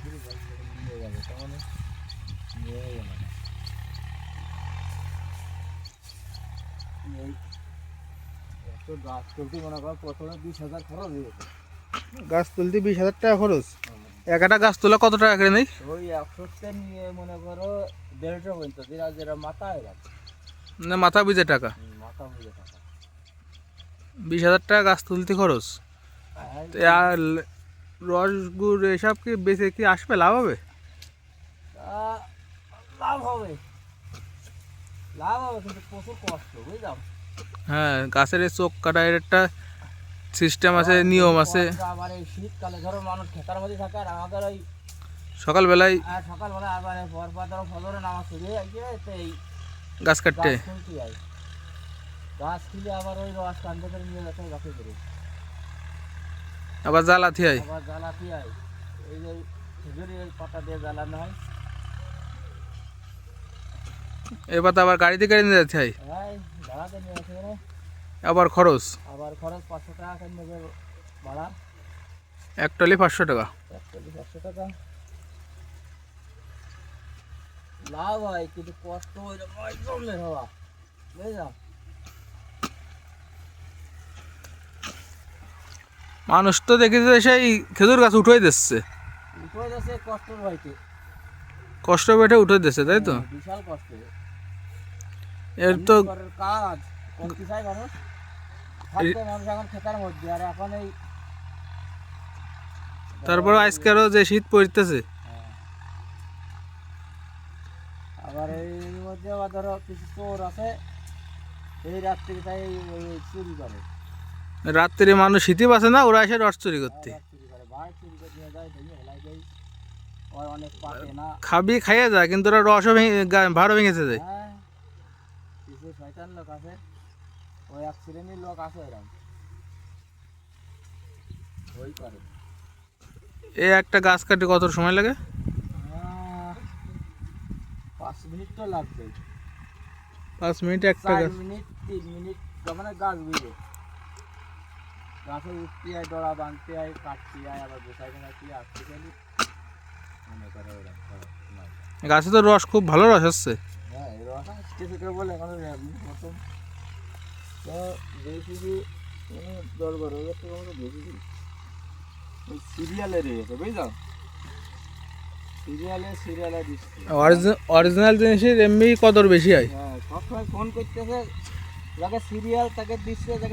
নিয়ে যাবে তখন নিয়ে যাবে না। এই এত গাছ তুলতে মনে করো প্রথমে 20,000 খরচ হয়ে গেছে। গাছ তুলতে 20,000 টাকা খরচ। একটা গাছ তোলা কত টাকা করে নেই? ওই 100 নিয়ে মনে করো 150 পর্যন্ত, যেটা যেটা মাথায় রাখে না মাথা পিছু টাকা। মাথা বুঝে টাকা। 20,000 টাকা গাছ তুলতে খরচ। আর তো আর রস গুড় এসব কি বেচে কি আসবে, লাভ হবে? লাভ হবে, লাভ হবে কিন্তু প্রচুর কষ্ট বুঝলাম। হ্যাঁ, গাছের এই চোখ কাটার একটা সিস্টেম আছে, নিয়ম আছে। আবার এই শীতকালে ধরো মানুষ খেতার মধ্যে থাকে, আর আমাদের ওই সকালবেলায় সকালবেলা আবার পরপর ধরো ফজরের নামাজ শুরু হয়ে গিয়ে তো এই গাছ কাটতে। গাছ খুলতে হয়, গাছ খুলে আবার ওই রস কান্দে করে নিয়ে যেতে হয় গাছে করে, আবার জ্বালাতে হয়। আবার জ্বালাতে হয়। এই যে খেজুরের পাতা দিয়ে জ্বালানো হয়। এবার তো আবার গাড়িতে করে নিয়ে যেতে হয়, এই জ্বালাতে নিয়ে আসে রে, আবার খরচ। আবার খরচ 500 টাকা করে নেবে ভাড়া, এক টলি 500 টাকা। 500 টাকা। লাভ হয় কিন্তু কষ্ট ওই রকম জমলে হওয়া বুঝলাম। মানুষ তো দেখেছে সেই খেজুর গাছ উঠেই দিচ্ছে, উঠে যাচ্ছে কষ্টর হইতে, কষ্ট পেটে উঠে দিচ্ছে, তাই তো? বিশাল কষ্ট। এর তো ঘরের কাজ করতে চাই মানুষ, থাকতে মানুষ এখন খেতার মধ্যে, আর এখন এই তারপর আজকেরও যে শীত পড়তেছে। আবার এই মধ্যে আবার ধরো কিছু চোর আছে, এই রাত্রি তাই ওই চুরি করে, রাত্রে মানুষ শীতই বাসে না, ওরা এসে রস চুরি করতে। চুরি করে ভাই, চুরি করে নিয়ে যায়, ভেঙে ফেলাই যায়, ওর অনেক পাকে না। খাবি খাইয়ে যায়, কিন্তু ওরা রসও ভাড়ও ভেঙেছে যায়। হ্যাঁ, কিছু শয়তান লোক আছে, ওই এক শ্রেণীর লোক আছে এরকম ওই করে। এই একটা গাছ কাটতে কত সময় লাগে? 5 মিনিট তো লাগবে, 5 মিনিট একটা 4 গাছ। মিনিট 3 মিনিট, যখন গাছ বুঝে গাছে উঠতে হয়, ডোরা বাঁধতে হয়, কাটতে হয়, আবার গোসাই কাটতে আসতে গেলে মনে করে ওরকম করে। গাছে তো রস খুব ভালো রস হচ্ছে। হ্যাঁ, এই রস আসতে থেকে বলে এখন প্রথম তো বেশি 10-12 টাকা মতো বেশি ওই সিরিয়ালে রয়েছে বুঝলাম, সিরিয়ালে দিচ্ছে। অরিজিনাল জিনিসের এমনি কদর বেশি হয়। হ্যাঁ, সবসময় ফোন করতেছে, যাকে সিরিয়াল তাকে দিচ্ছে, যাকে